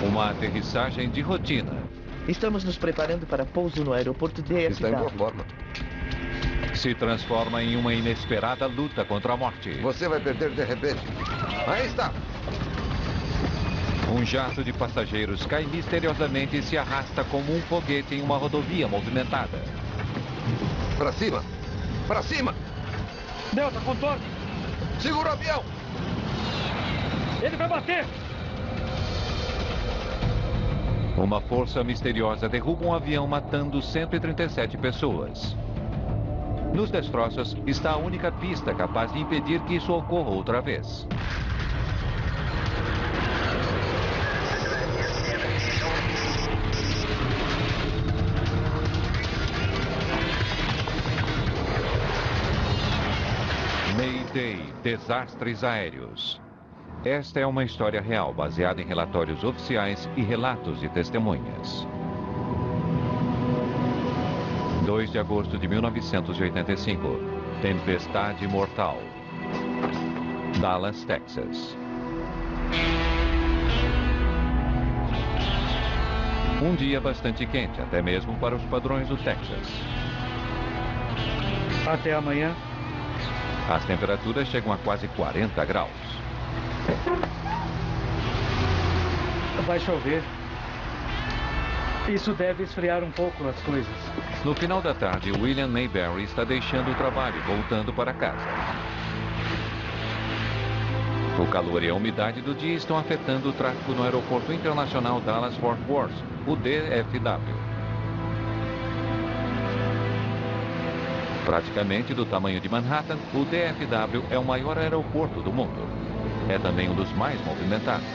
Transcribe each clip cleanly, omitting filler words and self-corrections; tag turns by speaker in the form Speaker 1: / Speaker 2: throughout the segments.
Speaker 1: Uma aterrissagem de rotina.
Speaker 2: Estamos nos preparando para pouso no aeroporto DFW.
Speaker 3: Está em boa forma.
Speaker 1: Se transforma em uma inesperada luta contra a morte.
Speaker 3: Você vai perder de repente. Aí está.
Speaker 1: Um jato de passageiros cai misteriosamente e se arrasta como um foguete em uma rodovia movimentada.
Speaker 3: Para cima! Para cima!
Speaker 4: Delta, contorne!
Speaker 3: Segura o avião!
Speaker 4: Ele vai bater!
Speaker 1: Uma força misteriosa derruba um avião matando 137 pessoas. Nos destroços está a única pista capaz de impedir que isso ocorra outra vez. Mayday, desastres aéreos. Esta é uma história real, baseada em relatórios oficiais e relatos de testemunhas. 2 de agosto de 1985. Tempestade mortal. Dallas, Texas. Um dia bastante quente, até mesmo para os padrões do Texas.
Speaker 4: Até amanhã.
Speaker 1: As temperaturas chegam a quase 40 graus.
Speaker 4: Vai chover. Isso deve esfriar um pouco as coisas.
Speaker 1: No final da tarde, William Mayberry está deixando o trabalho e voltando para casa. O calor e a umidade do dia estão afetando o tráfego no Aeroporto Internacional Dallas-Fort Worth, o DFW. Praticamente do tamanho de Manhattan, o DFW é o maior aeroporto do mundo. É também um dos mais movimentados.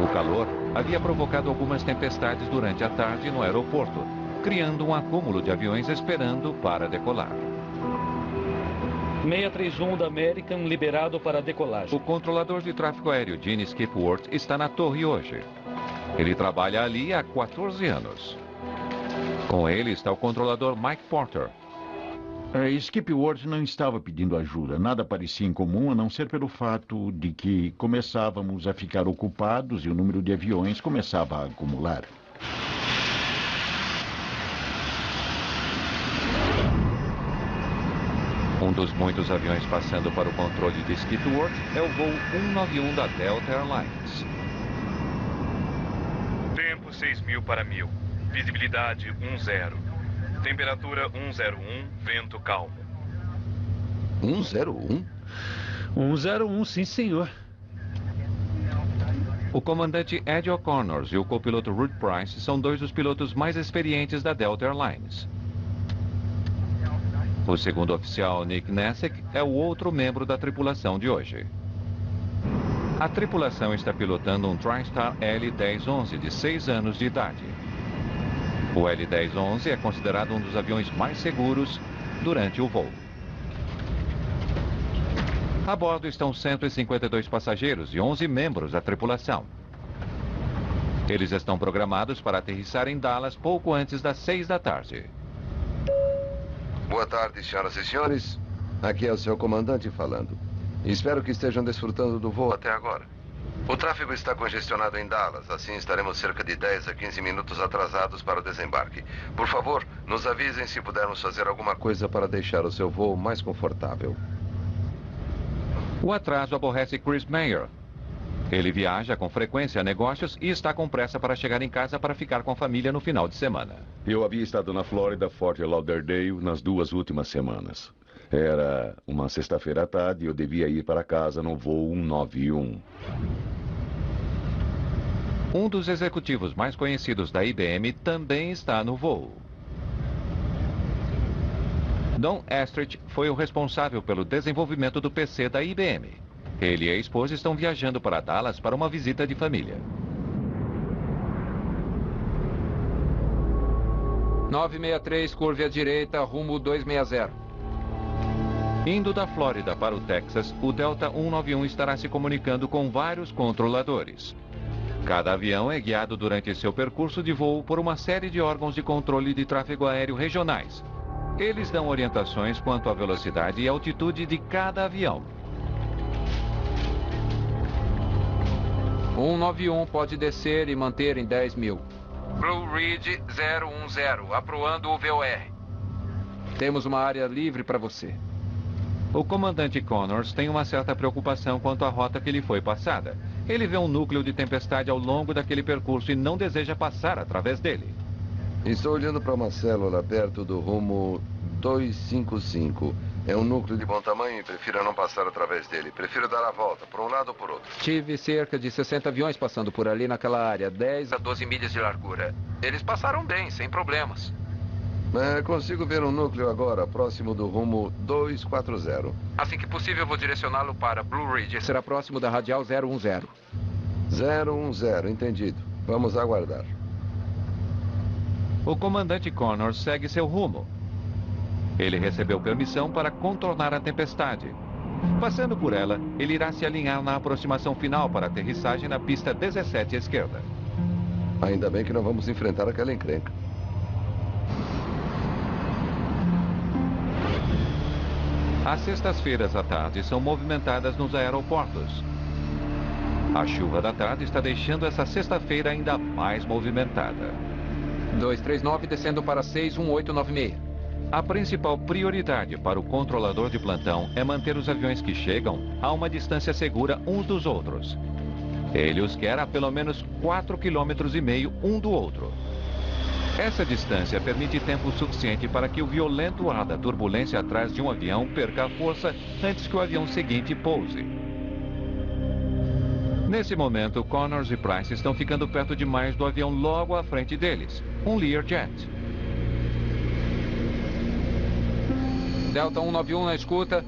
Speaker 1: O calor havia provocado algumas tempestades durante a tarde no aeroporto, criando um acúmulo de aviões esperando para decolar.
Speaker 4: 631 da American liberado para decolagem.
Speaker 1: O controlador de tráfego aéreo Gene Skipworth está na torre hoje. Ele trabalha ali há 14 anos. Com ele está o controlador Mike Porter.
Speaker 5: Skipworth não estava pedindo ajuda. Nada parecia incomum, a não ser pelo fato de que começávamos a ficar ocupados e o número de aviões começava a acumular.
Speaker 1: Um dos muitos aviões passando para o controle de Skipworth é o voo 191 da Delta Airlines.
Speaker 6: Tempo 6.000 para 1.000. Visibilidade 10. Temperatura 101, vento calmo.
Speaker 3: 101?
Speaker 4: 101, sim senhor.
Speaker 1: O comandante Ed O'Connor e o copiloto Ruth Price são dois dos pilotos mais experientes da Delta Airlines. O segundo oficial, Nick Nessick, é o outro membro da tripulação de hoje. A tripulação está pilotando um TriStar L-1011 de 6 anos de idade. O L-1011 é considerado um dos aviões mais seguros durante o voo. A bordo estão 152 passageiros e 11 membros da tripulação. Eles estão programados para aterrissar em Dallas pouco antes das 6 da tarde.
Speaker 3: Boa tarde, senhoras e senhores. Aqui é o seu comandante falando. Espero que estejam desfrutando do voo até agora. O tráfego está congestionado em Dallas, assim estaremos cerca de 10 a 15 minutos atrasados para o desembarque. Por favor, nos avisem se pudermos fazer alguma coisa para deixar o seu voo mais confortável.
Speaker 1: O atraso aborrece Chris Mayer. Ele viaja com frequência a negócios e está com pressa para chegar em casa para ficar com a família no final de semana.
Speaker 7: Eu havia estado na Flórida, Fort Lauderdale, nas 2 últimas semanas. Era uma sexta-feira à tarde e eu devia ir para casa no voo 191.
Speaker 1: Um dos executivos mais conhecidos da IBM também está no voo. Don Estrich foi o responsável pelo desenvolvimento do PC da IBM. Ele e a esposa estão viajando para Dallas para uma visita de família.
Speaker 8: 963, curve à direita, rumo 260.
Speaker 1: Indo da Flórida para o Texas, o Delta 191 estará se comunicando com vários controladores. Cada avião é guiado durante seu percurso de voo por uma série de órgãos de controle de tráfego aéreo regionais. Eles dão orientações quanto à velocidade e altitude de cada avião.
Speaker 8: 191 pode descer e manter em 10 mil. Blue Ridge 010, aproando o VOR. Temos uma área livre para você.
Speaker 1: O comandante Connors tem uma certa preocupação quanto à rota que lhe foi passada. Ele vê um núcleo de tempestade ao longo daquele percurso e não deseja passar através dele.
Speaker 3: Estou olhando para uma célula perto do rumo 255. É um núcleo de bom tamanho e prefiro não passar através dele. Prefiro dar a volta, por um lado ou por outro.
Speaker 8: Tive cerca de 60 aviões passando por ali naquela área, 10 a 12 milhas de largura. Eles passaram bem, sem problemas.
Speaker 3: Consigo ver um núcleo agora, próximo do rumo 240.
Speaker 8: Assim que possível, vou direcioná-lo para Blue Ridge. Será próximo da radial 010.
Speaker 3: 010, entendido. Vamos aguardar.
Speaker 1: O comandante Connors segue seu rumo. Ele recebeu permissão para contornar a tempestade. Passando por ela, ele irá se alinhar na aproximação final para aterrissagem na pista 17 à esquerda.
Speaker 3: Ainda bem que não vamos enfrentar aquela encrenca.
Speaker 1: As sextas-feiras à tarde são movimentadas nos aeroportos. A chuva da tarde está deixando essa sexta-feira ainda mais movimentada.
Speaker 8: 239 descendo para 61896.
Speaker 1: A principal prioridade para o controlador de plantão é manter os aviões que chegam a uma distância segura uns dos outros. Ele os quer a pelo menos 4,5 km um do outro. Essa distância permite tempo suficiente para que o violento ar da turbulência atrás de um avião perca a força antes que o avião seguinte pouse. Nesse momento, Connors e Price estão ficando perto demais do avião logo à frente deles, um Learjet.
Speaker 8: Delta 191 na escuta.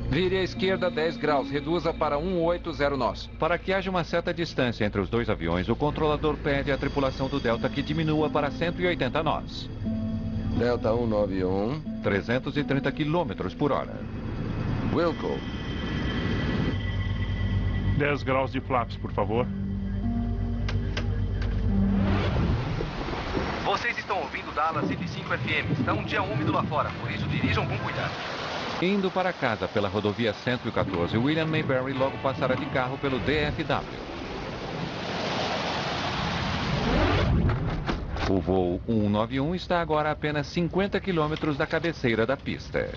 Speaker 8: Vire à esquerda 10 graus, reduza para 180 nós.
Speaker 1: Para que haja uma certa distância entre os dois aviões, o controlador pede à tripulação do Delta que diminua para 180 nós.
Speaker 3: Delta 191.
Speaker 1: 330 km por hora.
Speaker 3: Wilco.
Speaker 9: 10 graus de flaps, por favor.
Speaker 10: Vocês estão ouvindo Dallas 105 FM. Está um dia úmido lá fora, por isso dirijam com cuidado.
Speaker 1: Indo para casa pela rodovia 114, William Mayberry logo passará de carro pelo DFW. O voo 191 está agora a apenas 50 km da cabeceira da pista.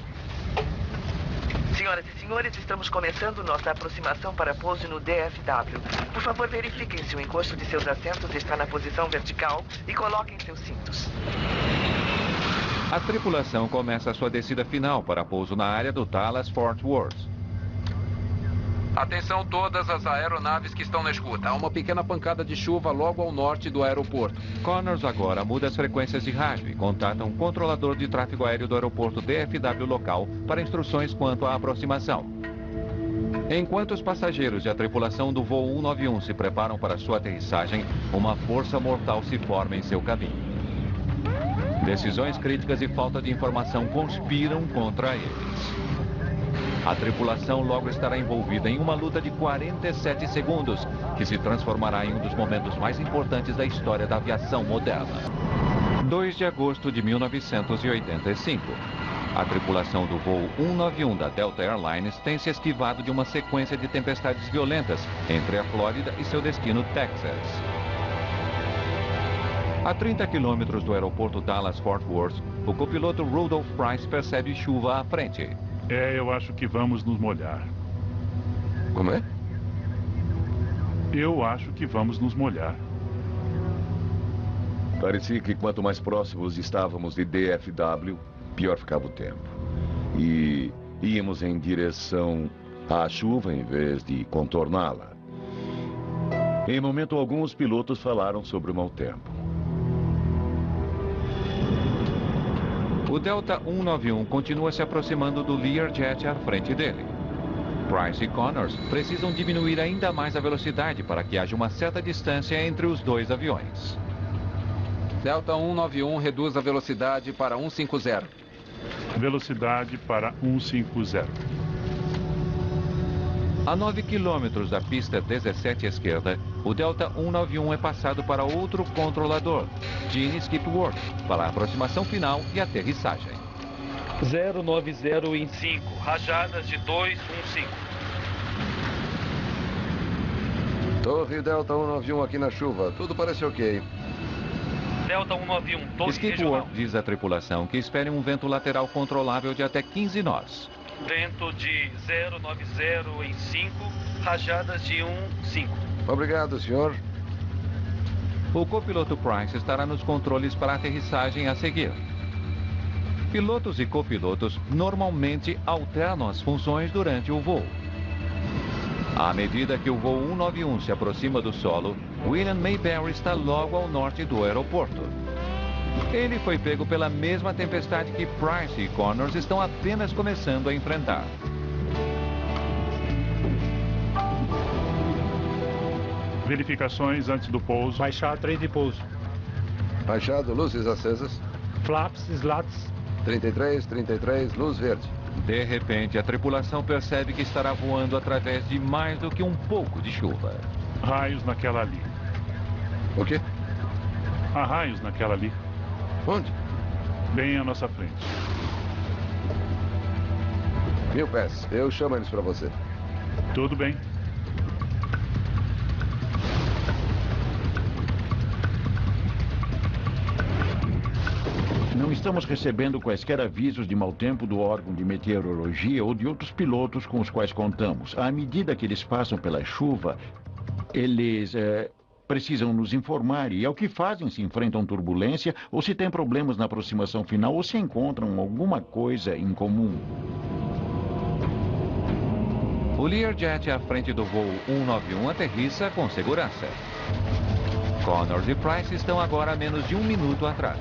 Speaker 2: Senhoras e senhores, estamos começando nossa aproximação para pouso no DFW. Por favor, verifiquem se o encosto de seus assentos está na posição vertical e coloquem seus cintos.
Speaker 1: A tripulação começa a sua descida final para pouso na área do Dallas Fort Worth.
Speaker 8: Atenção todas as aeronaves que estão na escuta. Há uma pequena pancada de chuva logo ao norte do aeroporto.
Speaker 1: Connors agora muda as frequências de rádio e contata um controlador de tráfego aéreo do aeroporto DFW local para instruções quanto à aproximação. Enquanto os passageiros e a tripulação do voo 191 se preparam para sua aterrissagem, uma força mortal se forma em seu caminho. Decisões críticas e falta de informação conspiram contra eles. A tripulação logo estará envolvida em uma luta de 47 segundos, que se transformará em um dos momentos mais importantes da história da aviação moderna. 2 de agosto de 1985. A tripulação do voo 191 da Delta Airlines tem se esquivado de uma sequência de tempestades violentas entre a Flórida e seu destino, Texas. A 30 quilômetros do aeroporto Dallas-Fort Worth, o copiloto Rudolph Price percebe chuva à frente.
Speaker 9: Eu acho que vamos nos molhar.
Speaker 3: Como é?
Speaker 9: Eu acho que vamos nos molhar.
Speaker 7: Parecia que quanto mais próximos estávamos de DFW, pior ficava o tempo. E íamos em direção à chuva em vez de contorná-la. Em momento algum, os pilotos falaram sobre o mau tempo.
Speaker 1: O Delta 191 continua se aproximando do Learjet à frente dele. Price e Connors precisam diminuir ainda mais a velocidade para que haja uma certa distância entre os dois aviões.
Speaker 8: Delta 191 reduz a velocidade para 150.
Speaker 9: Velocidade para 150.
Speaker 1: A 9 quilômetros da pista 17 à esquerda, o Delta 191 é passado para outro controlador, Gene Skipworth, para a aproximação final e aterrissagem.
Speaker 4: 090 em 5, rajadas de 215.
Speaker 3: Torre Delta 191 aqui na chuva. Tudo parece ok.
Speaker 4: Delta 191, torre regional.
Speaker 1: Skipworth diz à tripulação que espere um vento lateral controlável de até 15 nós.
Speaker 4: Vento de 090 em 5, rajadas de 15.
Speaker 3: Obrigado, senhor.
Speaker 1: O copiloto Price estará nos controles para a aterrissagem a seguir. Pilotos e copilotos normalmente alternam as funções durante o voo. À medida que o voo 191 se aproxima do solo, William Mayberry está logo ao norte do aeroporto. Ele foi pego pela mesma tempestade que Price e Connors estão apenas começando a enfrentar.
Speaker 9: Verificações antes do pouso.
Speaker 4: Baixar trem de pouso.
Speaker 3: Baixado, luzes acesas.
Speaker 4: Flaps, slats.
Speaker 3: 33, luz verde.
Speaker 1: De repente, a tripulação percebe que estará voando através de mais do que um pouco de chuva.
Speaker 9: Raios naquela ali.
Speaker 3: O quê?
Speaker 9: Há raios naquela ali.
Speaker 3: Onde?
Speaker 9: Bem à nossa frente.
Speaker 3: 1000 pés. Eu chamo eles para você.
Speaker 9: Tudo bem.
Speaker 5: Não estamos recebendo quaisquer avisos de mau tempo do órgão de meteorologia ou de outros pilotos com os quais contamos. À medida que eles passam pela chuva, eles precisam nos informar e, ao que fazem, se enfrentam turbulência ou se têm problemas na aproximação final ou se encontram alguma coisa em comum.
Speaker 1: O Learjet à frente do voo 191 aterrissa com segurança. Connors e Price estão agora a menos de 1 minuto atrás.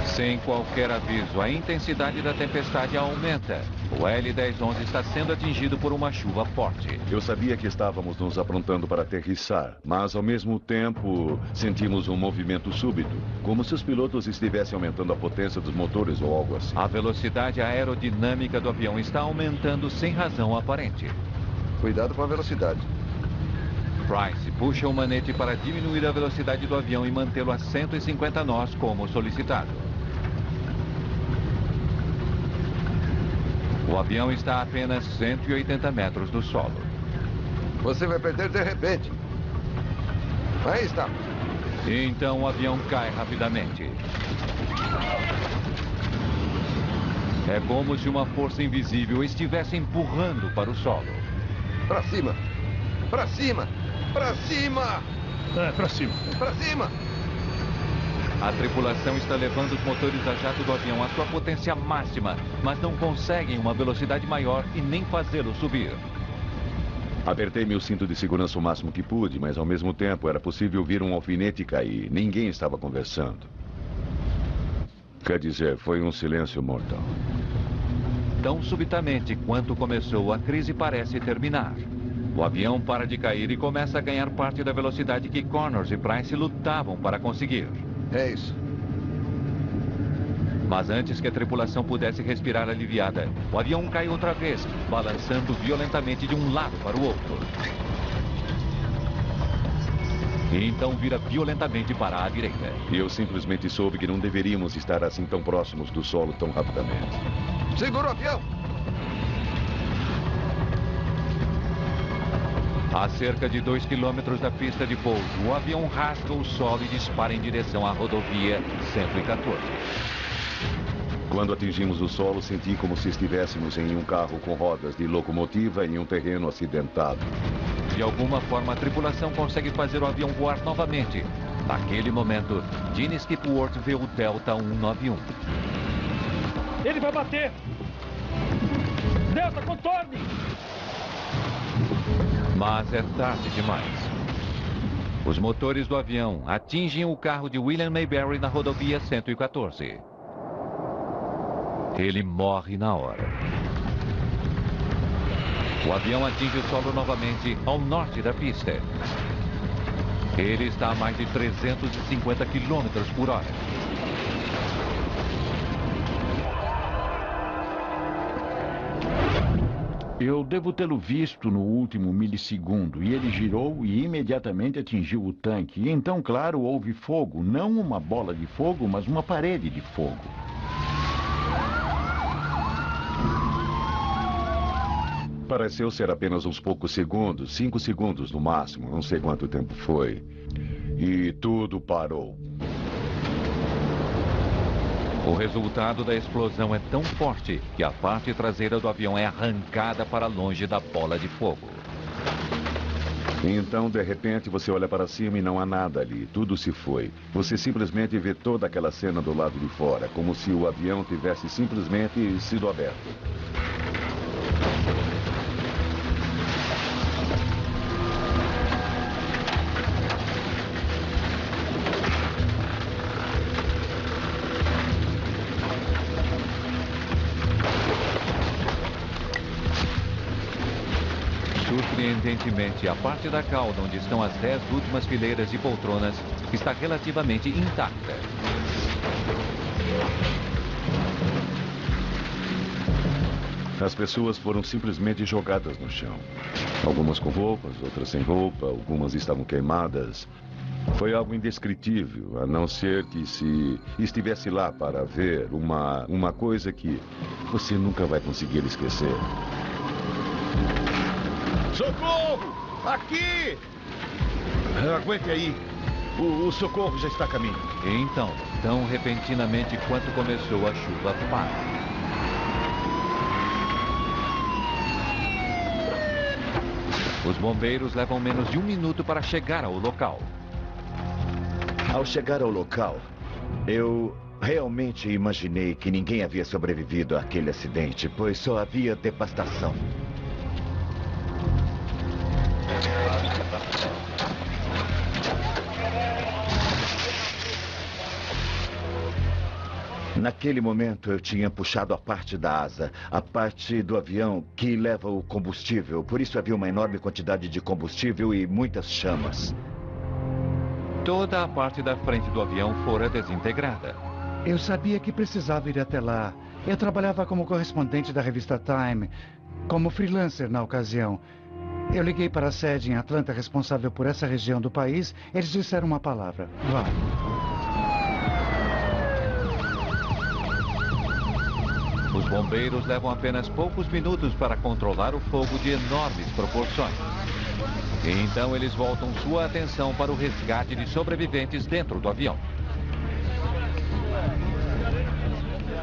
Speaker 1: Sem qualquer aviso, a intensidade da tempestade aumenta. O L-1011 está sendo atingido por uma chuva forte.
Speaker 7: Eu sabia que estávamos nos aprontando para aterrissar, mas ao mesmo tempo sentimos um movimento súbito, como se os pilotos estivessem aumentando a potência dos motores ou algo assim.
Speaker 1: A velocidade aerodinâmica do avião está aumentando sem razão aparente.
Speaker 3: Cuidado com a velocidade.
Speaker 1: Price puxa o manete para diminuir a velocidade do avião e mantê-lo a 150 nós como solicitado. O avião está a apenas 180 metros do solo.
Speaker 3: Você vai perder de repente. Aí está.
Speaker 1: Então o avião cai rapidamente. É como se uma força invisível estivesse empurrando para o solo.
Speaker 3: Para cima! Para cima! Para cima!
Speaker 9: Para cima.
Speaker 3: Para cima!
Speaker 1: A tripulação está levando os motores a jato do avião à sua potência máxima, mas não conseguem uma velocidade maior e nem fazê-lo subir.
Speaker 7: Apertei meu cinto de segurança o máximo que pude, mas ao mesmo tempo era possível ouvir um alfinete cair. Ninguém estava conversando. Quer dizer, foi um silêncio mortal.
Speaker 1: Tão subitamente quanto começou, a crise parece terminar. O avião para de cair e começa a ganhar parte da velocidade que Connors e Price lutavam para conseguir.
Speaker 3: É isso.
Speaker 1: Mas antes que a tripulação pudesse respirar aliviada, o avião cai outra vez, balançando violentamente de um lado para o outro. E então vira violentamente para a direita.
Speaker 7: E eu simplesmente soube que não deveríamos estar assim tão próximos do solo tão rapidamente.
Speaker 3: Segura o avião!
Speaker 1: A cerca de 2 quilômetros da pista de pouso, o avião rasga o solo e dispara em direção à rodovia 114.
Speaker 7: Quando atingimos o solo, senti como se estivéssemos em um carro com rodas de locomotiva em um terreno acidentado.
Speaker 1: De alguma forma, a tripulação consegue fazer o avião voar novamente. Naquele momento, Gene Skipworth vê o Delta 191.
Speaker 4: Ele vai bater! Delta, contorne!
Speaker 1: Mas é tarde demais. Os motores do avião atingem o carro de William Mayberry na rodovia 114. Ele morre na hora. O avião atinge o solo novamente ao norte da pista. Ele está a mais de 350 km por hora.
Speaker 5: Eu devo tê-lo visto no último milissegundo, e ele girou e imediatamente atingiu o tanque. E então, claro, houve fogo. Não uma bola de fogo, mas uma parede de fogo.
Speaker 7: Pareceu ser apenas uns poucos segundos, 5 segundos no máximo, não sei quanto tempo foi. E tudo parou.
Speaker 1: O resultado da explosão é tão forte que a parte traseira do avião é arrancada para longe da bola de fogo.
Speaker 7: Então, de repente, você olha para cima e não há nada ali. Tudo se foi. Você simplesmente vê toda aquela cena do lado de fora, como se o avião tivesse simplesmente sido aberto.
Speaker 1: Surpreendentemente, a parte da cauda onde estão as 10 últimas fileiras de poltronas está relativamente intacta.
Speaker 7: As pessoas foram simplesmente jogadas no chão. Algumas com roupas, outras sem roupa, algumas estavam queimadas. Foi algo indescritível, a não ser que se estivesse lá para ver uma coisa que você nunca vai conseguir esquecer.
Speaker 5: Socorro! Aqui! Aguente aí. O socorro já está a caminho.
Speaker 1: Então, tão repentinamente quanto começou a chuva, para. Os bombeiros levam menos de 1 minuto para chegar ao local.
Speaker 11: Ao chegar ao local, eu realmente imaginei que ninguém havia sobrevivido àquele acidente, pois só havia devastação. Naquele momento eu tinha puxado a parte da asa, a parte do avião que leva o combustível. Por isso havia uma enorme quantidade de combustível e muitas chamas.
Speaker 1: Toda a parte da frente do avião fora desintegrada.
Speaker 12: Eu sabia que precisava ir até lá. Eu trabalhava como correspondente da revista Time, como freelancer na ocasião. Eu liguei para a sede em Atlanta responsável por essa região do país. Eles disseram uma palavra: vá.
Speaker 1: Os bombeiros levam apenas poucos minutos para controlar o fogo de enormes proporções. E então eles voltam sua atenção para o resgate de sobreviventes dentro do avião.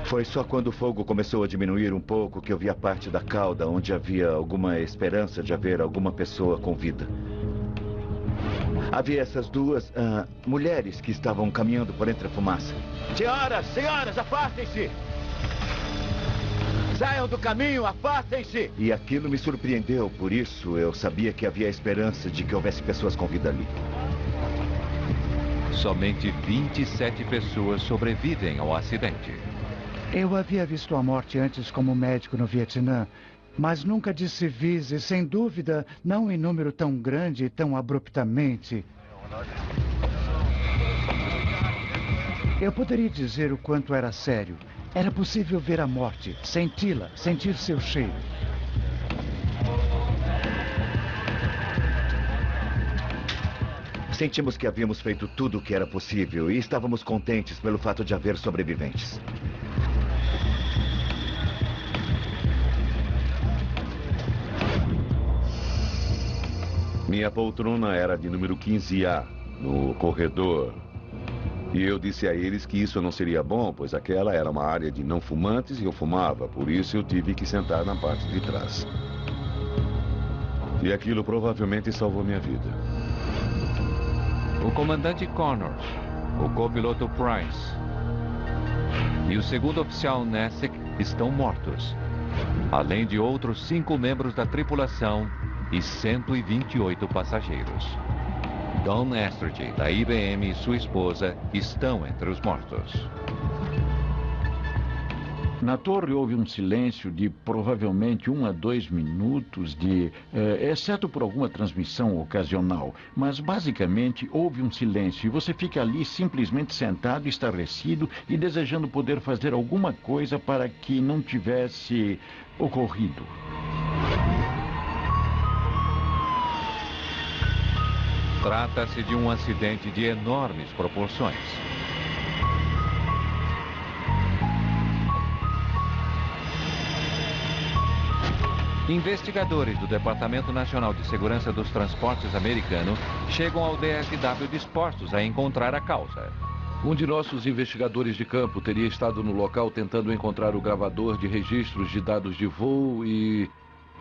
Speaker 11: Foi só quando o fogo começou a diminuir um pouco que eu vi a parte da cauda onde havia alguma esperança de haver alguma pessoa com vida. Havia essas duas mulheres que estavam caminhando por entre a fumaça. Senhoras, afastem-se! Saiam do caminho, afastem-se! E aquilo me surpreendeu, por isso eu sabia que havia esperança de que houvesse pessoas com vida ali.
Speaker 1: Somente 27 pessoas sobrevivem ao acidente.
Speaker 12: Eu havia visto a morte antes como médico no Vietnã, mas nunca de civis e, sem dúvida, não em número tão grande e tão abruptamente. Eu poderia dizer o quanto era sério. Era possível ver a morte, senti-la, sentir seu cheiro.
Speaker 11: Sentimos que havíamos feito tudo o que era possível e estávamos contentes pelo fato de haver sobreviventes.
Speaker 7: Minha poltrona era de número 15A, no corredor. E eu disse a eles que isso não seria bom, pois aquela era uma área de não fumantes e eu fumava. Por isso eu tive que sentar na parte de trás. E aquilo provavelmente salvou minha vida.
Speaker 1: O comandante Connors, o copiloto Price e o segundo oficial Nessick estão mortos, além de outros 5 membros da tripulação e 128 passageiros. Don Estridge, da IBM, e sua esposa estão entre os mortos.
Speaker 5: Na torre houve um silêncio de provavelmente 1 a 2 minutos, exceto por alguma transmissão ocasional. Mas basicamente houve um silêncio e você fica ali simplesmente sentado, estarrecido e desejando poder fazer alguma coisa para que não tivesse ocorrido.
Speaker 1: Trata-se de um acidente de enormes proporções. Investigadores do Departamento Nacional de Segurança dos Transportes americano chegam ao DFW dispostos a encontrar a causa.
Speaker 13: Um de nossos investigadores de campo teria estado no local tentando encontrar o gravador de registros de dados de voo e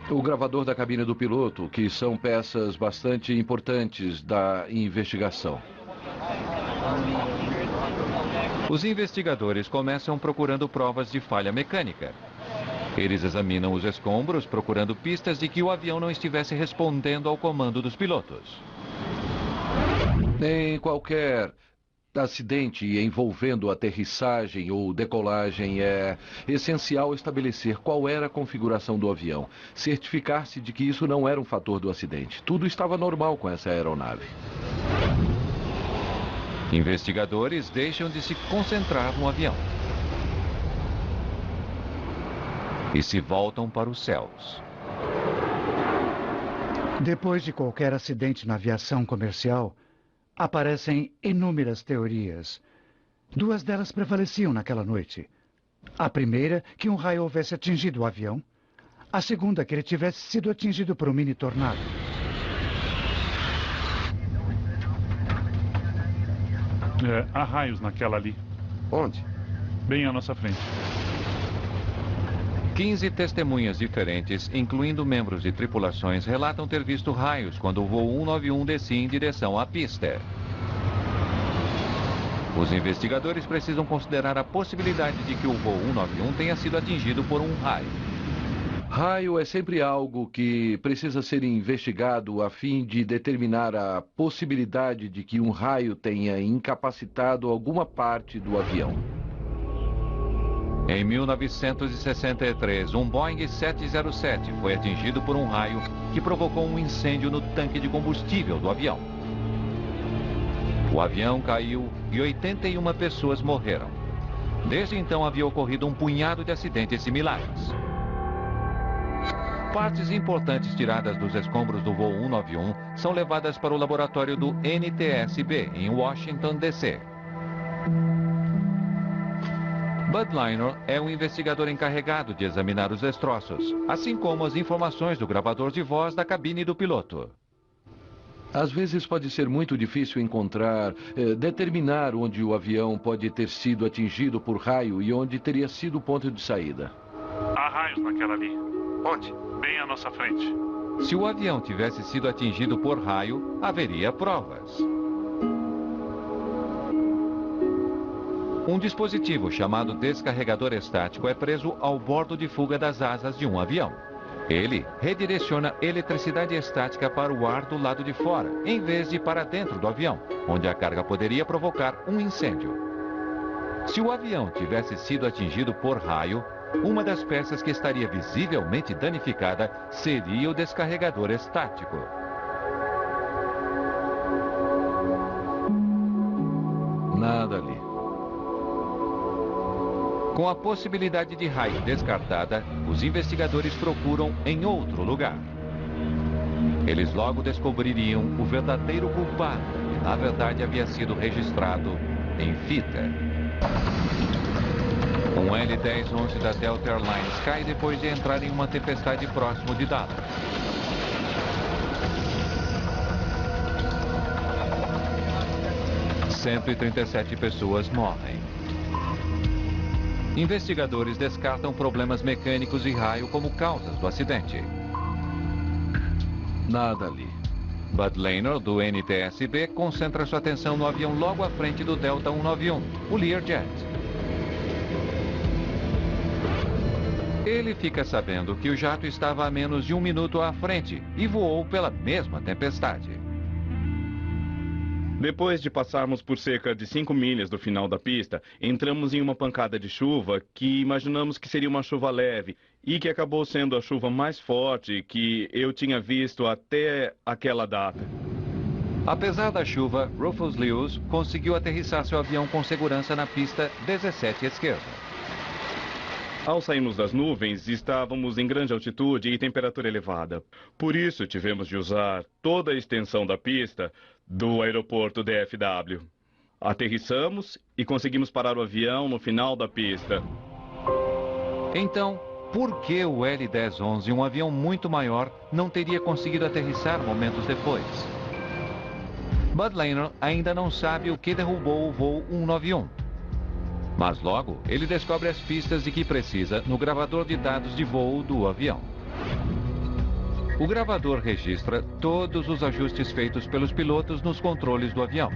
Speaker 13: o gravador da cabine do piloto, que são peças bastante importantes da investigação.
Speaker 1: Os investigadores começam procurando provas de falha mecânica. Eles examinam os escombros procurando pistas de que o avião não estivesse respondendo ao comando dos pilotos.
Speaker 13: Em qualquer acidente envolvendo aterrissagem ou decolagem, é essencial estabelecer qual era a configuração do avião, certificar-se de que isso não era um fator do acidente. Tudo estava normal com essa aeronave.
Speaker 1: Investigadores deixam de se concentrar no avião e se voltam para os céus.
Speaker 12: Depois de qualquer acidente na aviação comercial, aparecem inúmeras teorias. Duas delas prevaleciam naquela noite. A primeira, que um raio houvesse atingido o avião. A segunda, que ele tivesse sido atingido por um mini tornado.
Speaker 9: Há raios naquela ali.
Speaker 3: Onde?
Speaker 9: Bem à nossa frente.
Speaker 1: 15 testemunhas diferentes, incluindo membros de tripulações, relatam ter visto raios quando o voo 191 descia em direção à pista. Os investigadores precisam considerar a possibilidade de que o voo 191 tenha sido atingido por um raio.
Speaker 13: Raio é sempre algo que precisa ser investigado a fim de determinar a possibilidade de que um raio tenha incapacitado alguma parte do avião.
Speaker 1: Em 1963, um Boeing 707 foi atingido por um raio que provocou um incêndio no tanque de combustível do avião. O avião caiu e 81 pessoas morreram. Desde então havia ocorrido um punhado de acidentes similares. Partes importantes tiradas dos escombros do voo 191 são levadas para o laboratório do NTSB, em Washington, D.C. Bud Liner é o investigador encarregado de examinar os destroços, assim como as informações do gravador de voz da cabine do piloto.
Speaker 13: Às vezes pode ser muito difícil determinar onde o avião pode ter sido atingido por raio e onde teria sido o ponto de saída.
Speaker 9: Há raios naquela ali.
Speaker 3: Onde?
Speaker 9: Bem à nossa frente.
Speaker 1: Se o avião tivesse sido atingido por raio, haveria provas. Um dispositivo chamado descarregador estático é preso ao bordo de fuga das asas de um avião. Ele redireciona eletricidade estática para o ar do lado de fora, em vez de para dentro do avião, onde a carga poderia provocar um incêndio. Se o avião tivesse sido atingido por raio, uma das peças que estaria visivelmente danificada seria o descarregador estático.
Speaker 13: Nada ali.
Speaker 1: Com a possibilidade de raio descartada, os investigadores procuram em outro lugar. Eles logo descobririam o verdadeiro culpado, que na verdade havia sido registrado em fita. Um L-1011 da Delta Airlines cai depois de entrar em uma tempestade próximo de Dallas. « 137 pessoas morrem. Investigadores descartam problemas mecânicos e raio como causas do acidente.
Speaker 13: Nada ali.
Speaker 1: Bud Liner, do NTSB, concentra sua atenção no avião logo à frente do Delta 191, o Learjet. Ele fica sabendo que o jato estava a menos de 1 minuto à frente e voou pela mesma tempestade.
Speaker 6: Depois de passarmos por cerca de 5 milhas do final da pista, entramos em uma pancada de chuva que imaginamos que seria uma chuva leve e que acabou sendo a chuva mais forte que eu tinha visto até aquela data.
Speaker 1: Apesar da chuva, Rufus Lewis conseguiu aterrissar seu avião com segurança na pista 17 esquerda.
Speaker 6: Ao sairmos das nuvens, estávamos em grande altitude e temperatura elevada. Por isso, tivemos de usar toda a extensão da pista do aeroporto DFW. Aterrissamos e conseguimos parar o avião no final da pista.
Speaker 1: Então, por que o L-1011, um avião muito maior, não teria conseguido aterrissar momentos depois? Bud Laynor ainda não sabe o que derrubou o voo 191. Mas logo, ele descobre as pistas de que precisa no gravador de dados de voo do avião. O gravador registra todos os ajustes feitos pelos pilotos nos controles do avião.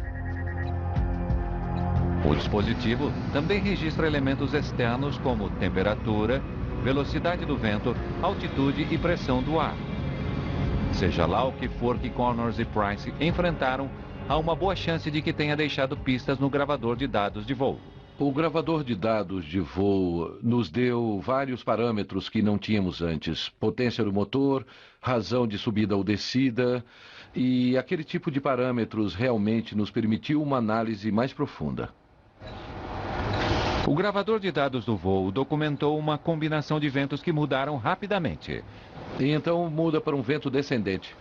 Speaker 1: O dispositivo também registra elementos externos como temperatura, velocidade do vento, altitude e pressão do ar. Seja lá o que for que Connors e Price enfrentaram, há uma boa chance de que tenha deixado pistas no gravador de dados de voo.
Speaker 13: O gravador de dados de voo nos deu vários parâmetros que não tínhamos antes. Potência do motor, razão de subida ou descida, e aquele tipo de parâmetros realmente nos permitiu uma análise mais profunda.
Speaker 1: O gravador de dados do voo documentou uma combinação de ventos que mudaram rapidamente.
Speaker 13: E então muda para um vento descendente.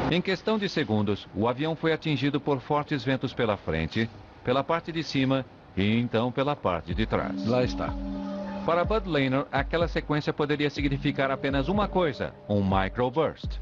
Speaker 1: Em questão de segundos, o avião foi atingido por fortes ventos pela frente, pela parte de cima e então pela parte de trás.
Speaker 13: Lá está.
Speaker 1: Para Bud Laynor, aquela sequência poderia significar apenas uma coisa: um microburst.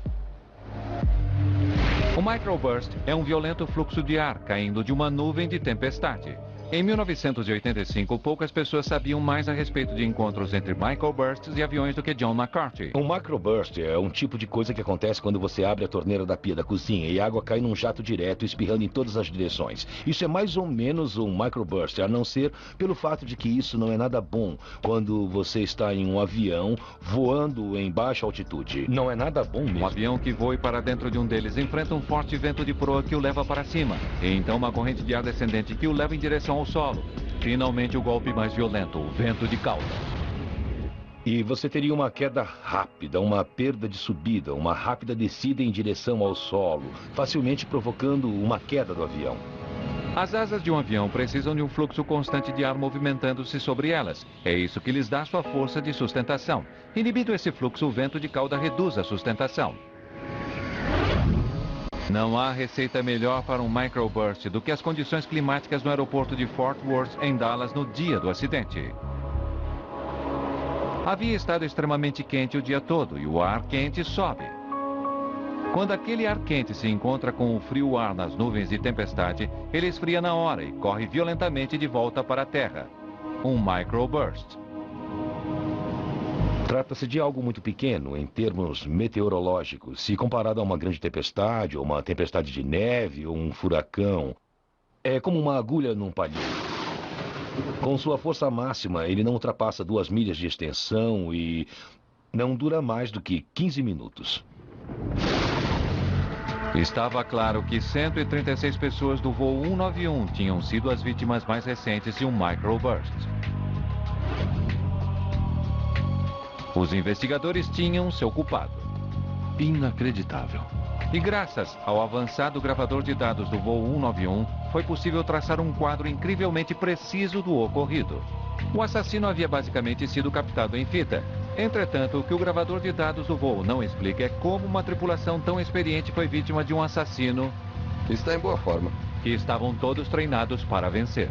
Speaker 1: O microburst é um violento fluxo de ar caindo de uma nuvem de tempestade. Em 1985, poucas pessoas sabiam mais a respeito de encontros entre microbursts e aviões do que John McCarthy.
Speaker 14: Um microburst é um tipo de coisa que acontece quando você abre a torneira da pia da cozinha e a água cai num jato direto, espirrando em todas as direções. Isso é mais ou menos um microburst, a não ser pelo fato de que isso não é nada bom quando você está em um avião voando em baixa altitude. Não é nada bom mesmo.
Speaker 1: Um avião que voe para dentro de um deles enfrenta um forte vento de proa que o leva para cima, e então uma corrente de ar descendente que o leva em direção ao solo. Finalmente o golpe mais violento, o vento de cauda.
Speaker 14: E você teria uma queda rápida, uma perda de subida, uma rápida descida em direção ao solo, facilmente provocando uma queda do avião.
Speaker 1: As asas de um avião precisam de um fluxo constante de ar movimentando-se sobre elas. É isso que lhes dá sua força de sustentação. Inibido esse fluxo, o vento de cauda reduz a sustentação. Não há receita melhor para um microburst do que as condições climáticas no aeroporto de Fort Worth, em Dallas, no dia do acidente. Havia estado extremamente quente o dia todo e o ar quente sobe. Quando aquele ar quente se encontra com o frio ar nas nuvens de tempestade, ele esfria na hora e corre violentamente de volta para a Terra. Um microburst.
Speaker 14: Trata-se de algo muito pequeno em termos meteorológicos, se comparado a uma grande tempestade, ou uma tempestade de neve, ou um furacão. É como uma agulha num palheiro. Com sua força máxima, ele não ultrapassa 2 milhas de extensão e não dura mais do que 15 minutos.
Speaker 1: Estava claro que 136 pessoas do voo 191 tinham sido as vítimas mais recentes de um microburst. Os investigadores tinham seu culpado.
Speaker 13: Inacreditável.
Speaker 1: E graças ao avançado gravador de dados do voo 191, foi possível traçar um quadro incrivelmente preciso do ocorrido. O assassino havia basicamente sido captado em fita. Entretanto, o que o gravador de dados do voo não explica é como uma tripulação tão experiente foi vítima de um assassino...
Speaker 3: Está em boa forma.
Speaker 1: ...que estavam todos treinados para vencer.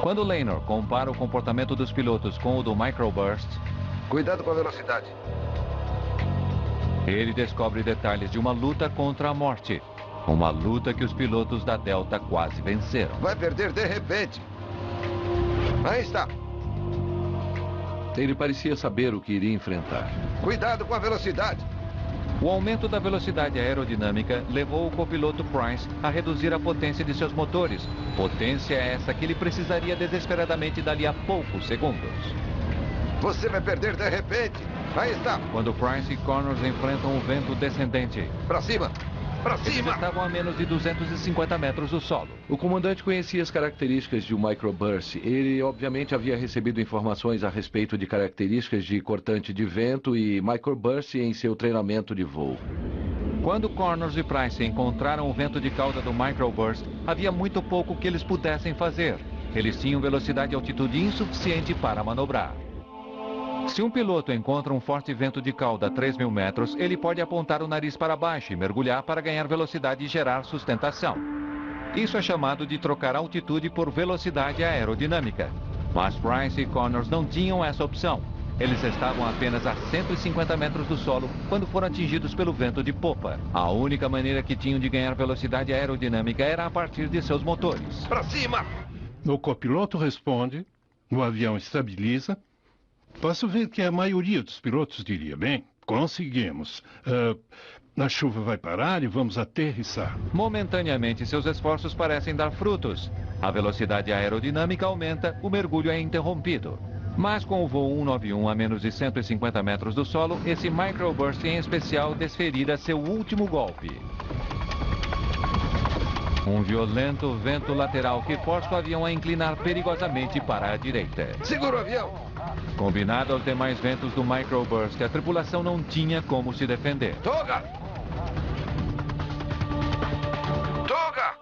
Speaker 1: Quando Laynor compara o comportamento dos pilotos com o do microburst...
Speaker 3: Cuidado com a velocidade.
Speaker 1: Ele descobre detalhes de uma luta contra a morte. Uma luta que os pilotos da Delta quase venceram.
Speaker 3: Vai perder de repente. Aí está.
Speaker 13: Ele parecia saber o que iria enfrentar.
Speaker 3: Cuidado com a velocidade.
Speaker 1: O aumento da velocidade aerodinâmica levou o copiloto Price a reduzir a potência de seus motores. Potência essa que ele precisaria desesperadamente dali a poucos segundos.
Speaker 3: Você vai perder de repente. Aí está.
Speaker 1: Quando Price e Connors enfrentam um vento descendente.
Speaker 3: Para cima. Para
Speaker 1: cima. Eles estavam a menos de 250 metros do solo.
Speaker 13: O comandante conhecia as características de um microburst. Ele, obviamente, havia recebido informações a respeito de características de cortante de vento e microburst em seu treinamento de voo.
Speaker 1: Quando Connors e Price encontraram o vento de cauda do microburst, havia muito pouco que eles pudessem fazer. Eles tinham velocidade e altitude insuficiente para manobrar. Se um piloto encontra um forte vento de cauda a 3.000 metros, ele pode apontar o nariz para baixo e mergulhar para ganhar velocidade e gerar sustentação. Isso é chamado de trocar altitude por velocidade aerodinâmica. Mas Price e Connors não tinham essa opção. Eles estavam apenas a 150 metros do solo quando foram atingidos pelo vento de popa. A única maneira que tinham de ganhar velocidade aerodinâmica era a partir de seus motores.
Speaker 15: Para cima! O copiloto responde, o avião estabiliza. Posso ver que a maioria dos pilotos diria, bem, conseguimos. A chuva vai parar e vamos aterrissar.
Speaker 1: Momentaneamente, seus esforços parecem dar frutos. A velocidade aerodinâmica aumenta, o mergulho é interrompido. Mas com o voo 191 a menos de 150 metros do solo, esse microburst em especial desferira seu último golpe. Um violento vento lateral que força o avião a inclinar perigosamente para a direita.
Speaker 3: Segura o avião!
Speaker 1: Combinado aos demais ventos do microburst, a tripulação não tinha como se defender.
Speaker 3: Toga! Toga!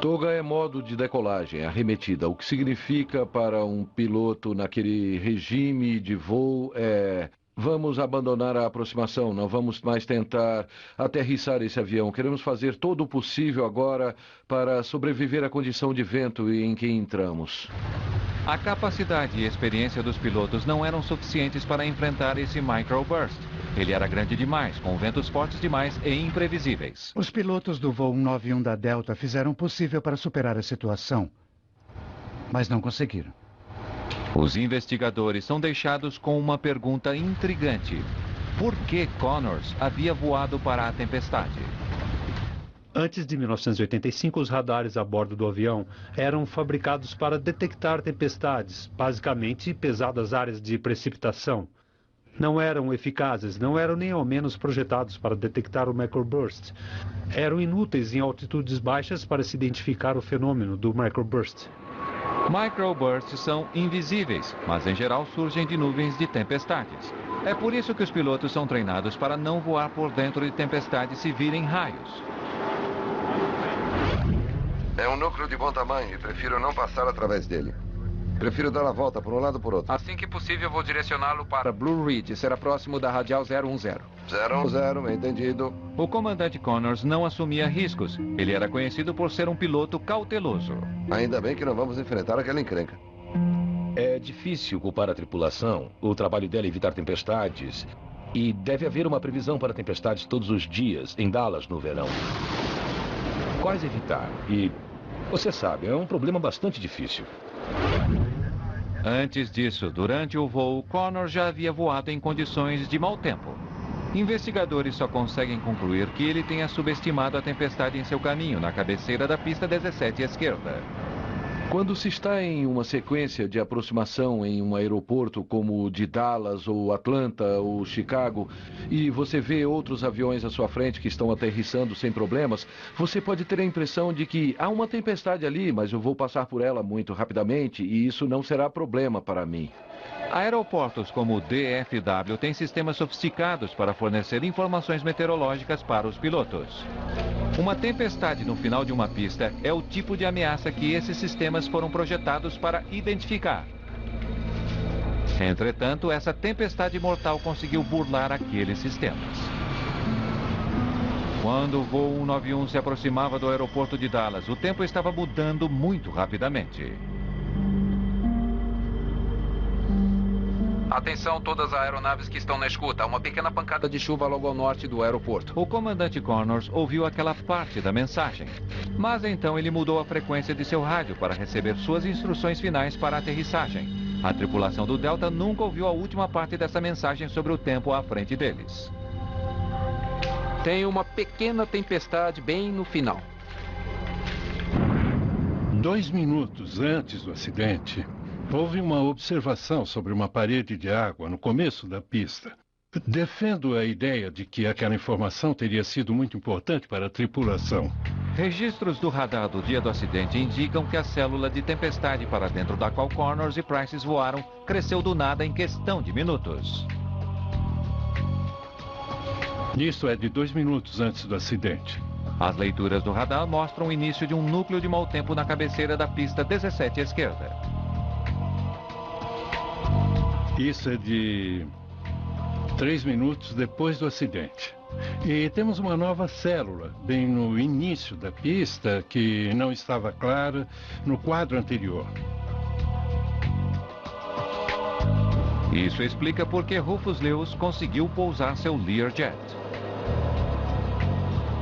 Speaker 13: Toga é modo de decolagem, arremetida. O que significa para um piloto naquele regime de voo é... Vamos abandonar a aproximação, não vamos mais tentar aterrissar esse avião. Queremos fazer todo o possível agora para sobreviver à condição de vento em que entramos.
Speaker 1: A capacidade e experiência dos pilotos não eram suficientes para enfrentar esse microburst. Ele era grande demais, com ventos fortes demais e imprevisíveis.
Speaker 12: Os pilotos do voo 191 da Delta fizeram o possível para superar a situação, mas não conseguiram.
Speaker 1: Os investigadores são deixados com uma pergunta intrigante. Por que Connors havia voado para a tempestade?
Speaker 16: Antes de 1985, os radares a bordo do avião eram fabricados para detectar tempestades, basicamente pesadas áreas de precipitação. Não eram eficazes, não eram nem ao menos projetados para detectar o microburst. Eram inúteis em altitudes baixas para se identificar o fenômeno do microburst.
Speaker 1: Microbursts são invisíveis, mas em geral surgem de nuvens de tempestades. É por isso que os pilotos são treinados para não voar por dentro de tempestades se virem raios.
Speaker 3: É um núcleo de bom tamanho e prefiro não passar através dele. Prefiro dar a volta por um lado ou por outro.
Speaker 8: Assim que possível, vou direcioná-lo para Blue Ridge. Será próximo da radial 010.
Speaker 3: 010, entendido.
Speaker 1: O comandante Connors não assumia riscos. Ele era conhecido por ser um piloto cauteloso.
Speaker 3: Ainda bem que não vamos enfrentar aquela encrenca.
Speaker 14: É difícil culpar a tripulação. O trabalho dela é evitar tempestades. E deve haver uma previsão para tempestades todos os dias, em Dallas, no verão. Quais evitar? E, você sabe, é um problema bastante difícil.
Speaker 1: Antes disso, durante o voo, Connors já havia voado em condições de mau tempo. Investigadores só conseguem concluir que ele tenha subestimado a tempestade em seu caminho, na cabeceira da pista 17 à esquerda.
Speaker 13: Quando se está em uma sequência de aproximação em um aeroporto como o de Dallas, ou Atlanta, ou Chicago, e você vê outros aviões à sua frente que estão aterrissando sem problemas, você pode ter a impressão de que há uma tempestade ali, mas eu vou passar por ela muito rapidamente e isso não será problema para mim.
Speaker 1: Aeroportos como o DFW têm sistemas sofisticados para fornecer informações meteorológicas para os pilotos. Uma tempestade no final de uma pista é o tipo de ameaça que esses sistemas foram projetados para identificar. Entretanto, essa tempestade mortal conseguiu burlar aqueles sistemas. Quando o voo 191 se aproximava do aeroporto de Dallas, o tempo estava mudando muito rapidamente.
Speaker 8: Atenção todas as aeronaves que estão na escuta. Há uma pequena pancada de chuva logo ao norte do aeroporto.
Speaker 1: O comandante Connors ouviu aquela parte da mensagem. Mas então ele mudou a frequência de seu rádio para receber suas instruções finais para a aterrissagem. A tripulação do Delta nunca ouviu a última parte dessa mensagem sobre o tempo à frente deles.
Speaker 8: Tem uma pequena tempestade bem no final.
Speaker 15: 2 minutos antes do acidente, houve uma observação sobre uma parede de água no começo da pista. Defendo a ideia de que aquela informação teria sido muito importante para a tripulação.
Speaker 1: Registros do radar do dia do acidente indicam que a célula de tempestade para dentro da qual Connors e Price voaram cresceu do nada em questão de minutos.
Speaker 15: Isso é de 2 minutos antes do acidente.
Speaker 1: As leituras do radar mostram o início de um núcleo de mau tempo na cabeceira da pista 17 à esquerda.
Speaker 15: Isso é de 3 minutos depois do acidente. E temos uma nova célula, bem no início da pista, que não estava clara no quadro anterior.
Speaker 1: Isso explica por que Rufus Lewis conseguiu pousar seu Learjet.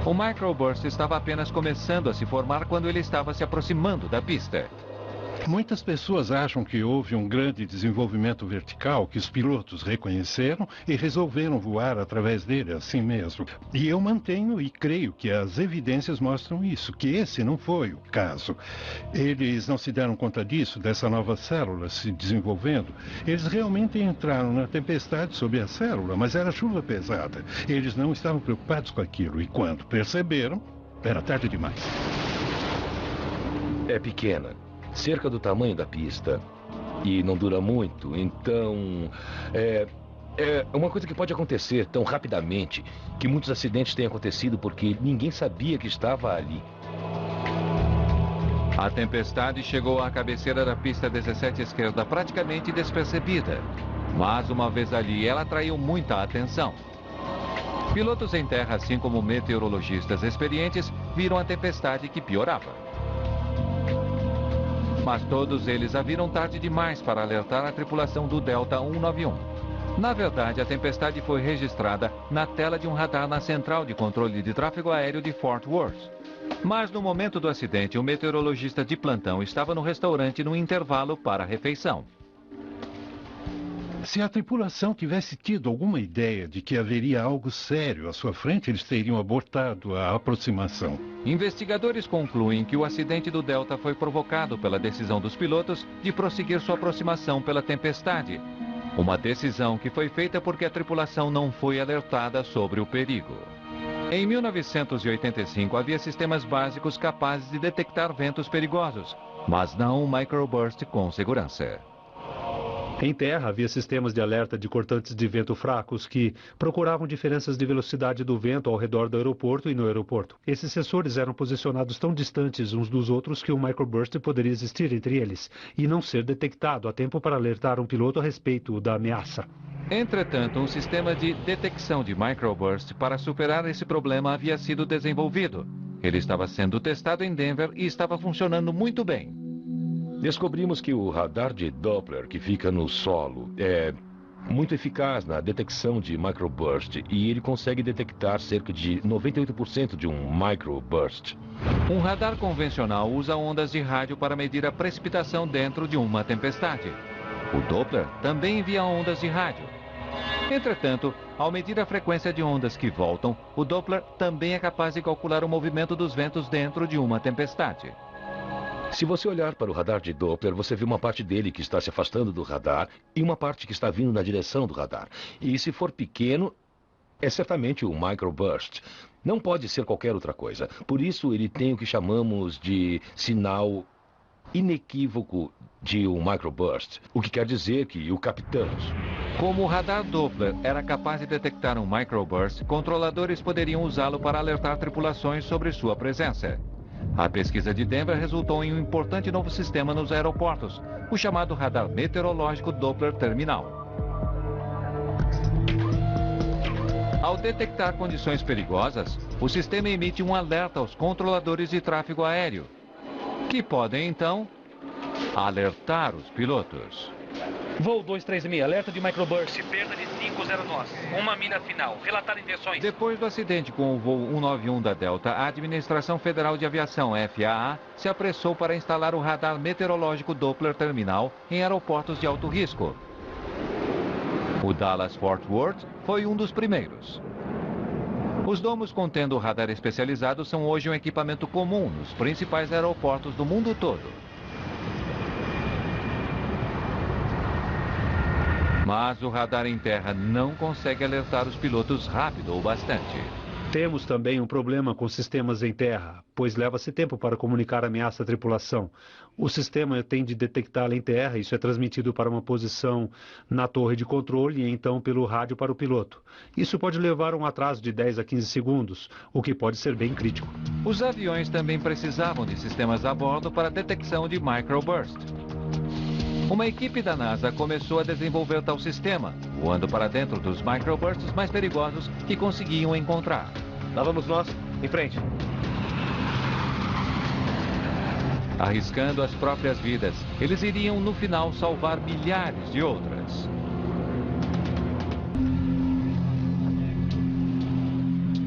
Speaker 1: O microburst estava apenas começando a se formar quando ele estava se aproximando da pista.
Speaker 15: Muitas pessoas acham que houve um grande desenvolvimento vertical que os pilotos reconheceram e resolveram voar através dele assim mesmo. E eu mantenho e creio que as evidências mostram isso, que esse não foi o caso. Eles não se deram conta disso, dessa nova célula se desenvolvendo. Eles realmente entraram na tempestade sob a célula, mas era chuva pesada. Eles não estavam preocupados com aquilo e quando perceberam, era tarde demais.
Speaker 14: É pequena. Cerca do tamanho da pista. E não dura muito, então... É uma coisa que pode acontecer tão rapidamente que muitos acidentes têm acontecido porque ninguém sabia que estava ali.
Speaker 1: A tempestade chegou à cabeceira da pista 17 à esquerda praticamente despercebida. Mas uma vez ali, ela atraiu muita atenção. Pilotos em terra, assim como meteorologistas experientes, viram a tempestade que piorava. Mas todos eles a viram tarde demais para alertar a tripulação do Delta 191. Na verdade, a tempestade foi registrada na tela de um radar na central de controle de tráfego aéreo de Fort Worth. Mas no momento do acidente, o meteorologista de plantão estava no restaurante no intervalo para a refeição.
Speaker 15: Se a tripulação tivesse tido alguma ideia de que haveria algo sério à sua frente, eles teriam abortado a aproximação.
Speaker 1: Investigadores concluem que o acidente do Delta foi provocado pela decisão dos pilotos de prosseguir sua aproximação pela tempestade. Uma decisão que foi feita porque a tripulação não foi alertada sobre o perigo. Em 1985, havia sistemas básicos capazes de detectar ventos perigosos, mas não um microburst com segurança.
Speaker 16: Em terra, havia sistemas de alerta de cortantes de vento fracos que procuravam diferenças de velocidade do vento ao redor do aeroporto e no aeroporto. Esses sensores eram posicionados tão distantes uns dos outros que um microburst poderia existir entre eles e não ser detectado a tempo para alertar um piloto a respeito da ameaça.
Speaker 1: Entretanto, um sistema de detecção de microburst para superar esse problema havia sido desenvolvido. Ele estava sendo testado em Denver e estava funcionando muito bem.
Speaker 14: Descobrimos que o radar de Doppler que fica no solo é muito eficaz na detecção de microburst e ele consegue detectar cerca de 98% de um microburst.
Speaker 1: Um radar convencional usa ondas de rádio para medir a precipitação dentro de uma tempestade. O Doppler também envia ondas de rádio. Entretanto, ao medir a frequência de ondas que voltam, o Doppler também é capaz de calcular o movimento dos ventos dentro de uma tempestade.
Speaker 14: Se você olhar para o radar de Doppler, você vê uma parte dele que está se afastando do radar e uma parte que está vindo na direção do radar. E se for pequeno, é certamente o microburst. Não pode ser qualquer outra coisa. Por isso ele tem o que chamamos de sinal inequívoco de um microburst, o que quer dizer que o captamos.
Speaker 1: Como o radar Doppler era capaz de detectar um microburst, controladores poderiam usá-lo para alertar tripulações sobre sua presença. A pesquisa de Denver resultou em um importante novo sistema nos aeroportos, o chamado radar meteorológico Doppler terminal. Ao detectar condições perigosas, o sistema emite um alerta aos controladores de tráfego aéreo, que podem então alertar os pilotos.
Speaker 4: Voo 236, alerta de microburst, perda de 50 nós, 1 milha final, relatar intenções.
Speaker 1: Depois do acidente com o voo 191 da Delta, a Administração Federal de Aviação, FAA, se apressou para instalar o radar meteorológico Doppler terminal em aeroportos de alto risco. O Dallas Fort Worth foi um dos primeiros. Os domos contendo o radar especializado são hoje um equipamento comum nos principais aeroportos do mundo todo. Mas o radar em terra não consegue alertar os pilotos rápido o bastante.
Speaker 16: Temos também um problema com sistemas em terra, pois leva-se tempo para comunicar a ameaça à tripulação. O sistema tem de detectá-la em terra, isso é transmitido para uma posição na torre de controle e então pelo rádio para o piloto. Isso pode levar um atraso de 10 a 15 segundos, o que pode ser bem crítico.
Speaker 1: Os aviões também precisavam de sistemas a bordo para detecção de microburst. Uma equipe da NASA começou a desenvolver tal sistema, voando para dentro dos microbursts mais perigosos que conseguiam encontrar.
Speaker 10: Lá vamos nós, em frente.
Speaker 1: Arriscando as próprias vidas, eles iriam no final salvar milhares de outras.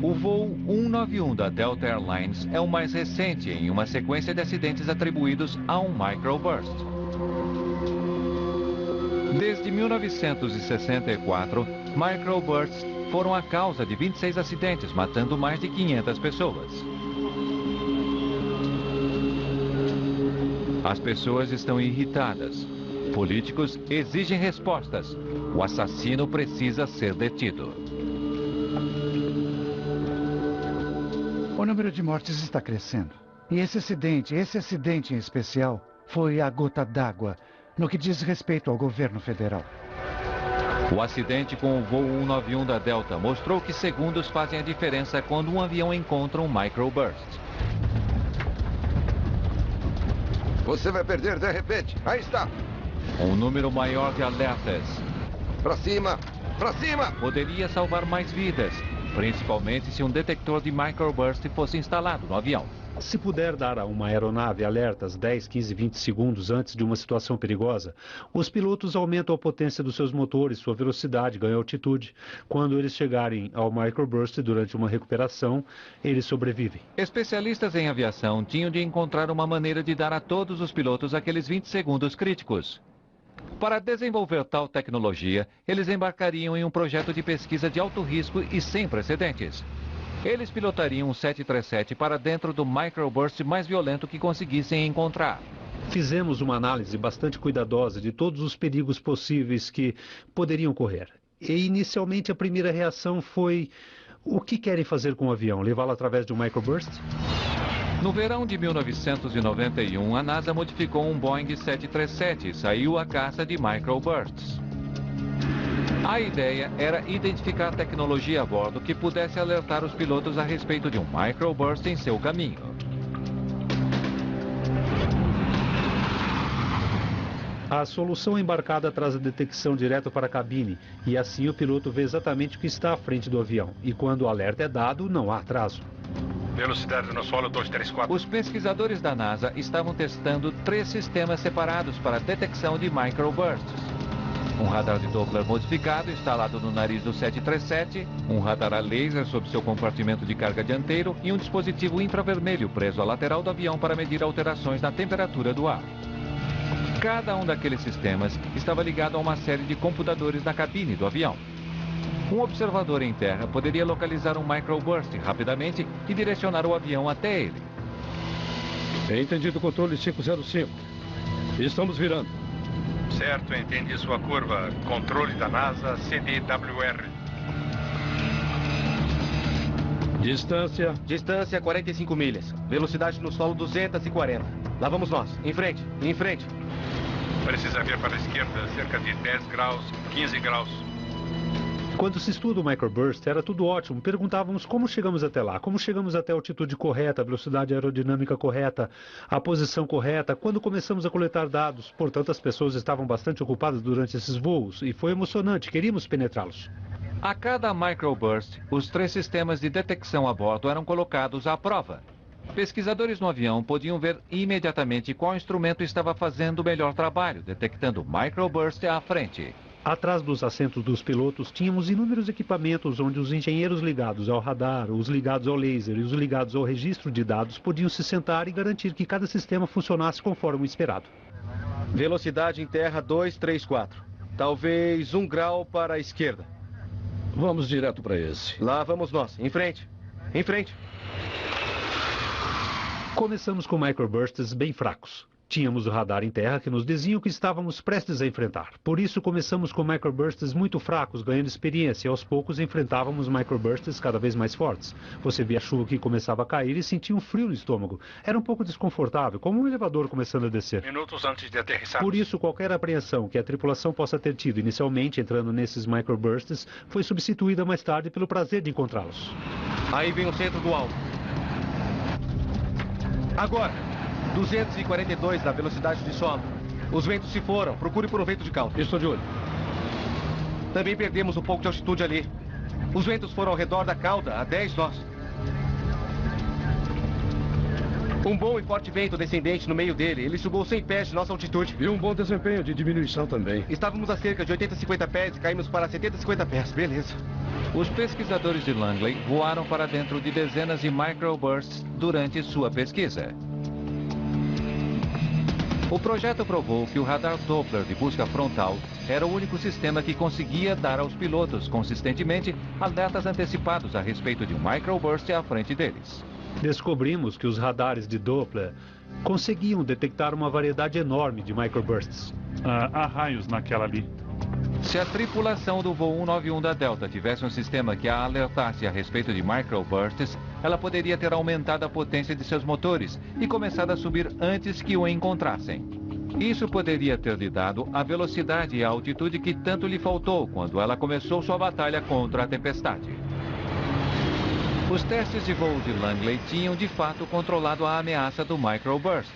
Speaker 1: O voo 191 da Delta Airlines é o mais recente em uma sequência de acidentes atribuídos a um microburst. Desde 1964, microbursts foram a causa de 26 acidentes, matando mais de 500 pessoas. As pessoas estão irritadas. Políticos exigem respostas. O assassino precisa ser detido.
Speaker 12: O número de mortes está crescendo. E esse acidente em especial, foi a gota d'água no que diz respeito ao governo federal.
Speaker 1: O acidente com o voo 191 da Delta mostrou que segundos fazem a diferença quando um avião encontra um microburst.
Speaker 3: Você vai perder de repente. Aí está.
Speaker 1: Um número maior de alertas.
Speaker 3: Pra cima! Pra cima!
Speaker 1: Poderia salvar mais vidas, principalmente se um detector de microburst fosse instalado no avião.
Speaker 16: Se puder dar a uma aeronave alertas 10, 15, 20 segundos antes de uma situação perigosa, os pilotos aumentam a potência dos seus motores, sua velocidade, ganham altitude. Quando eles chegarem ao microburst durante uma recuperação, eles sobrevivem.
Speaker 1: Especialistas em aviação tinham de encontrar uma maneira de dar a todos os pilotos aqueles 20 segundos críticos. Para desenvolver tal tecnologia, eles embarcariam em um projeto de pesquisa de alto risco e sem precedentes. Eles pilotariam um 737 para dentro do microburst mais violento que conseguissem encontrar.
Speaker 16: Fizemos uma análise bastante cuidadosa de todos os perigos possíveis que poderiam ocorrer. E inicialmente a primeira reação foi: o que querem fazer com o avião? Levá-lo através de um microburst?
Speaker 1: No verão de 1991, a NASA modificou um Boeing 737 e saiu à caça de microbursts. A ideia era identificar tecnologia a bordo que pudesse alertar os pilotos a respeito de um microburst em seu caminho.
Speaker 16: A solução embarcada traz a detecção direto para a cabine e assim o piloto vê exatamente o que está à frente do avião. E quando o alerta é dado, não há atraso.
Speaker 9: Velocidade no solo 234.
Speaker 1: Os pesquisadores da NASA estavam testando 3 sistemas separados para a detecção de microbursts. Um radar de Doppler modificado instalado no nariz do 737, um radar a laser sob seu compartimento de carga dianteiro e um dispositivo infravermelho preso à lateral do avião para medir alterações na temperatura do ar. Cada um daqueles sistemas estava ligado a uma série de computadores na cabine do avião. Um observador em terra poderia localizar um microburst rapidamente e direcionar o avião até ele.
Speaker 17: Entendido, controle 505. Estamos virando.
Speaker 9: Certo, entendi sua curva. Controle da NASA, CDWR.
Speaker 17: Distância?
Speaker 10: Distância 45 milhas. Velocidade no solo 240. Lá vamos nós. Em frente, em frente.
Speaker 9: Precisa vir para a esquerda, cerca de 10 graus, 15 graus.
Speaker 16: Quando se estuda o microburst, era tudo ótimo. Perguntávamos como chegamos até lá, como chegamos até a altitude correta, a velocidade aerodinâmica correta, a posição correta, quando começamos a coletar dados. Portanto, as pessoas estavam bastante ocupadas durante esses voos e foi emocionante, queríamos penetrá-los.
Speaker 1: A cada microburst, os 3 sistemas de detecção a bordo eram colocados à prova. Pesquisadores no avião podiam ver imediatamente qual instrumento estava fazendo o melhor trabalho, detectando o microburst à frente.
Speaker 16: Atrás dos assentos dos pilotos, tínhamos inúmeros equipamentos onde os engenheiros ligados ao radar, os ligados ao laser e os ligados ao registro de dados podiam se sentar e garantir que cada sistema funcionasse conforme o esperado.
Speaker 10: Velocidade em terra 234. Talvez 1 grau para a esquerda.
Speaker 17: Vamos direto para esse.
Speaker 10: Lá vamos nós. Em frente. Em frente.
Speaker 16: Começamos com microbursts bem fracos. Tínhamos o radar em terra que nos dizia o que estávamos prestes a enfrentar. Por isso, começamos com microbursts muito fracos, ganhando experiência. E aos poucos, enfrentávamos microbursts cada vez mais fortes. Você via a chuva que começava a cair e sentia um frio no estômago. Era um pouco desconfortável, como um elevador começando a descer.
Speaker 9: Minutos antes de aterrissar.
Speaker 16: Por isso, qualquer apreensão que a tripulação possa ter tido inicialmente entrando nesses microbursts foi substituída mais tarde pelo prazer de encontrá-los.
Speaker 10: Aí vem o centro do alvo. Agora, 242 na velocidade de solo. Os ventos se foram. Procure por um vento de cauda.
Speaker 17: Estou de olho.
Speaker 10: Também perdemos um pouco de altitude ali. Os ventos foram ao redor da cauda, a 10 nós. Um bom e forte vento descendente no meio dele. Ele sugou 100 pés de nossa altitude.
Speaker 17: E um bom desempenho de diminuição também.
Speaker 10: Estávamos a cerca de 80, 50 pés e caímos para 70, 50 pés. Beleza.
Speaker 1: Os pesquisadores de Langley voaram para dentro de dezenas de microbursts durante sua pesquisa. O projeto provou que o radar Doppler de busca frontal era o único sistema que conseguia dar aos pilotos consistentemente alertas antecipados a respeito de um microburst à frente deles.
Speaker 16: Descobrimos que os radares de Doppler conseguiam detectar uma variedade enorme de microbursts.
Speaker 18: Há raios naquela ali.
Speaker 1: Se a tripulação do voo 191 da Delta tivesse um sistema que a alertasse a respeito de microbursts, ela poderia ter aumentado a potência de seus motores e começado a subir antes que o encontrassem. Isso poderia ter lhe dado a velocidade e a altitude que tanto lhe faltou quando ela começou sua batalha contra a tempestade. Os testes de voo de Langley tinham de fato controlado a ameaça do microburst.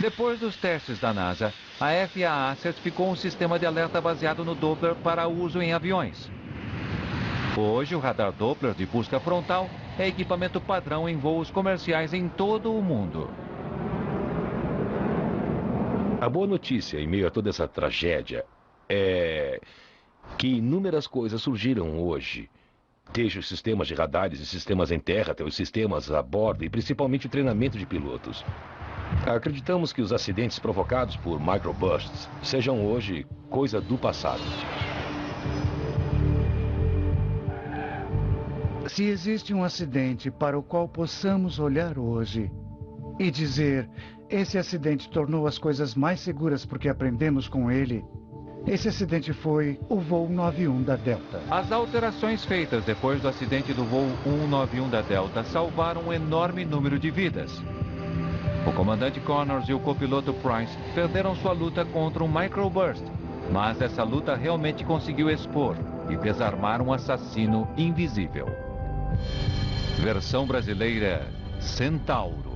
Speaker 1: Depois dos testes da NASA, a FAA certificou um sistema de alerta baseado no Doppler para uso em aviões. Hoje, o radar Doppler de busca frontal é equipamento padrão em voos comerciais em todo o mundo.
Speaker 14: A boa notícia em meio a toda essa tragédia é que inúmeras coisas surgiram hoje. Desde os sistemas de radares e sistemas em terra até os sistemas a bordo e principalmente o treinamento de pilotos. Acreditamos que os acidentes provocados por microbursts sejam hoje coisa do passado.
Speaker 12: Se existe um acidente para o qual possamos olhar hoje e dizer, esse acidente tornou as coisas mais seguras porque aprendemos com ele, esse acidente foi o voo 191 da Delta.
Speaker 1: As alterações feitas depois do acidente do voo 191 da Delta salvaram um enorme número de vidas. O comandante Connors e o copiloto Price perderam sua luta contra um microburst, mas essa luta realmente conseguiu expor e desarmar um assassino invisível. Versão brasileira: Centauro.